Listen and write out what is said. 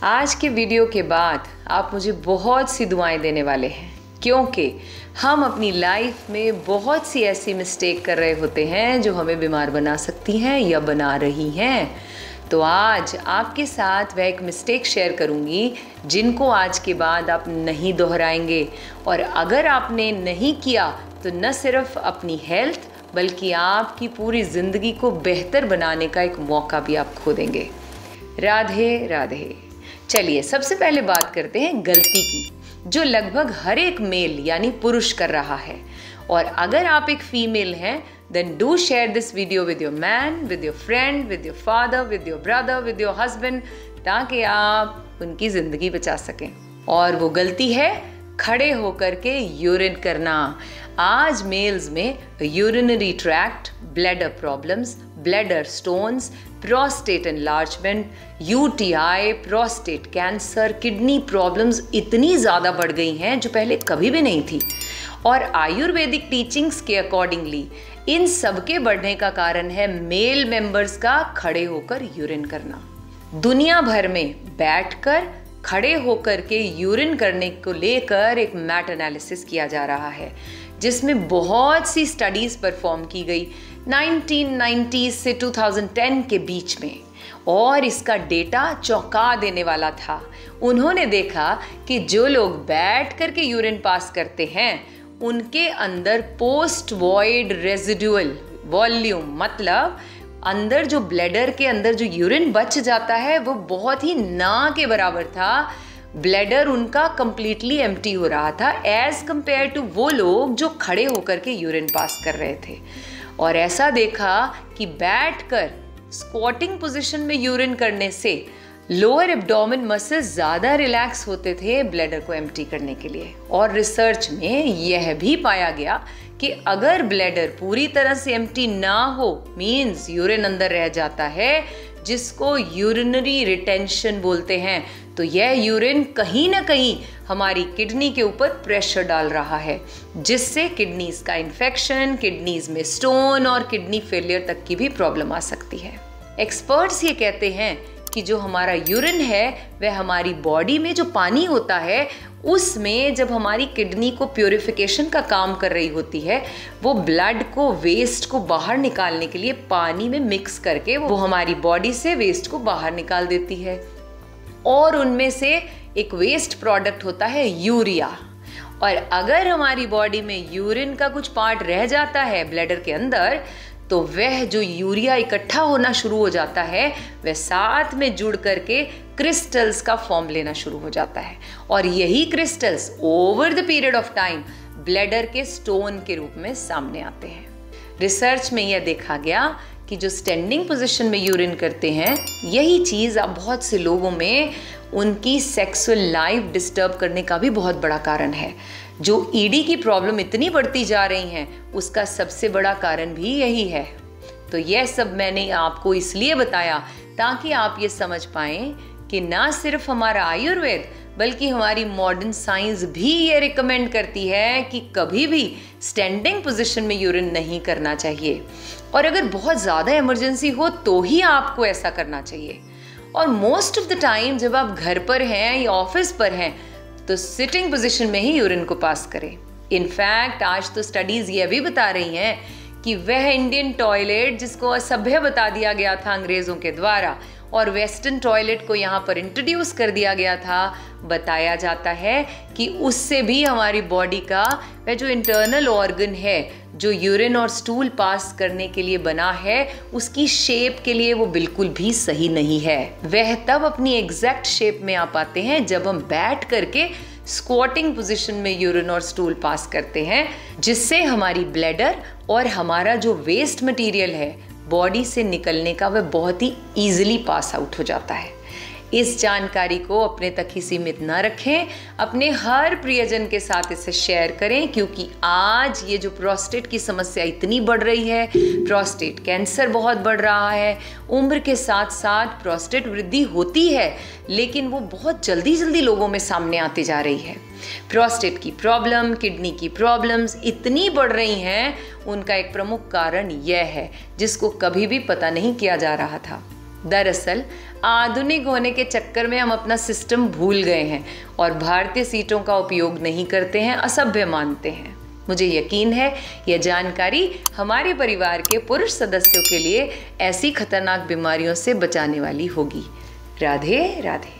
आज के वीडियो के बाद आप मुझे बहुत सी दुआएं देने वाले हैं, क्योंकि हम अपनी लाइफ में बहुत सी ऐसी मिस्टेक कर रहे होते हैं जो हमें बीमार बना सकती हैं या बना रही हैं। तो आज आपके साथ वह एक मिस्टेक शेयर करूंगी जिनको आज के बाद आप नहीं दोहराएंगे, और अगर आपने नहीं किया तो न सिर्फ अपनी हेल्थ बल्कि आपकी पूरी ज़िंदगी को बेहतर बनाने का एक मौका भी आप खो देंगे। राधे राधे। चलिए सबसे पहले बात करते हैं गलती की, जो लगभग हर एक मेल यानी पुरुष कर रहा है। और अगर आप एक फीमेल हैं then do share this video with your man, with your friend, with your father, with your brother, with your husband, ताकि आप उनकी ज़िंदगी बचा सकें। और वो गलती है खड़े होकर के यूरिन करना। आज मेल्स में urinary tract, bladder problems, bladder stones, prostate enlargement, UTI, prostate cancer, kidney problems इतनी ज़्यादा बढ़ गई हैं जो पहले कभी भी नहीं थी। और आयुर्वेदिक टीचिंग्स के अकॉर्डिंगली इन सब के बढ़ने का कारण है मेल मेंबर्स का खड़े होकर यूरिन करना। दुनिया भर में बैठकर खड़े होकर के यूरिन करने को लेकर एक मैट एनालिसिस किया जा रहा है, जिसमें बहुत सी स्टडीज़ परफॉर्म की गई 1990 से 2010 के बीच में, और इसका डेटा चौंका देने वाला था। उन्होंने देखा कि जो लोग बैठ करके यूरिन पास करते हैं उनके अंदर पोस्ट वॉइड रेजिडुअल वॉल्यूम, मतलब अंदर जो ब्लैडर के अंदर जो यूरिन बच जाता है वो बहुत ही ना के बराबर था। ब्लैडर उनका कंप्लीटली एम्प्टी हो रहा था एज कंपेयर टू वो लोग जो खड़े होकर के यूरिन पास कर रहे थे। और ऐसा देखा कि बैठकर स्क्वाटिंग पोजीशन में यूरिन करने से लोअर एब्डोमेन मसल्स ज़्यादा रिलैक्स होते थे ब्लैडर को एम्प्टी करने के लिए। और रिसर्च में यह भी पाया गया कि अगर ब्लैडर पूरी तरह से एम्प्टी ना हो, मीन्स यूरिन अंदर रह जाता है, जिसको यूरिनरी रिटेंशन बोलते हैं, तो यह यूरिन कहीं ना कहीं हमारी किडनी के ऊपर प्रेशर डाल रहा है, जिससे किडनीज का इन्फेक्शन, किडनीज में स्टोन और किडनी फेलियर तक की भी प्रॉब्लम आ सकती है। एक्सपर्ट्स ये कहते हैं कि जो हमारा यूरिन है वह हमारी बॉडी में जो पानी होता है उसमें जब हमारी किडनी को प्योरिफिकेशन का काम कर रही होती है, वो ब्लड को, वेस्ट को बाहर निकालने के लिए पानी में मिक्स करके वो हमारी बॉडी से वेस्ट को बाहर निकाल देती है। और उनमें से एक वेस्ट प्रोडक्ट होता है यूरिया। और अगर हमारी बॉडी में यूरिन का कुछ पार्ट रह जाता है ब्लैडर के अंदर, तो वह जो यूरिया इकट्ठा होना शुरू हो जाता है वह साथ में जुड़ करके क्रिस्टल्स का फॉर्म लेना शुरू हो जाता है। और यही crystals over the period of time bladder के स्टोन के रूप में सामने आते हैं। रिसर्च में यह देखा गया कि जो स्टैंडिंग पोजीशन में यूरिन करते हैं, यही चीज़ अब बहुत से लोगों में उनकी सेक्सुअल लाइफ डिस्टर्ब करने का भी बहुत बड़ा कारण है। जो ईडी की प्रॉब्लम इतनी बढ़ती जा रही हैं उसका सबसे बड़ा कारण भी यही है। तो यह सब मैंने आपको इसलिए बताया ताकि आप ये समझ पाएं कि ना सिर्फ हमारा आयुर्वेद बल्कि हमारी मॉडर्न साइंस भी ये रिकमेंड करती है कि कभी भी स्टैंडिंग पोजीशन में यूरिन नहीं करना चाहिए, और अगर बहुत ज़्यादा इमरजेंसी हो तो ही आपको ऐसा करना चाहिए। और मोस्ट ऑफ द टाइम जब आप घर पर हैं या ऑफिस पर हैं तो सिटिंग पोजीशन में ही यूरिन को पास करें। इनफैक्ट आज तो स्टडीज़ ये भी बता रही हैं कि वह इंडियन टॉयलेट जिसको असभ्य बता दिया गया था अंग्रेज़ों के द्वारा और वेस्टर्न टॉयलेट को यहाँ पर इंट्रोड्यूस कर दिया गया था, बताया जाता है कि उससे भी हमारी बॉडी का वह जो इंटरनल ऑर्गन है जो यूरिन और स्टूल पास करने के लिए बना है, उसकी शेप के लिए वो बिल्कुल भी सही नहीं है। वह तब अपनी एग्जैक्ट शेप में आ पाते हैं जब हम बैठ करके स्क्वाटिंग पोजीशन में यूरिन और स्टूल पास करते हैं, जिससे हमारी ब्लैडर और हमारा जो वेस्ट मटेरियल है बॉडी से निकलने का वह बहुत ही ईजिली पास आउट हो जाता है। इस जानकारी को अपने तक ही सीमित ना रखें, अपने हर प्रियजन के साथ इसे शेयर करें, क्योंकि आज ये जो प्रोस्टेट की समस्या इतनी बढ़ रही है, प्रोस्टेट कैंसर बहुत बढ़ रहा है, उम्र के साथ साथ प्रोस्टेट वृद्धि होती है लेकिन वो बहुत जल्दी जल्दी लोगों में सामने आती जा रही है। प्रोस्टेट की प्रॉब्लम, किडनी की प्रॉब्लम्स इतनी बढ़ रही हैं, उनका एक प्रमुख कारण यह है जिसको कभी भी पता नहीं किया जा रहा था। दरअसल आधुनिक होने के चक्कर में हम अपना सिस्टम भूल गए हैं और भारतीय सीटों का उपयोग नहीं करते हैं, असभ्य मानते हैं। मुझे यकीन है यह जानकारी हमारे परिवार के पुरुष सदस्यों के लिए ऐसी खतरनाक बीमारियों से बचाने वाली होगी। राधे राधे।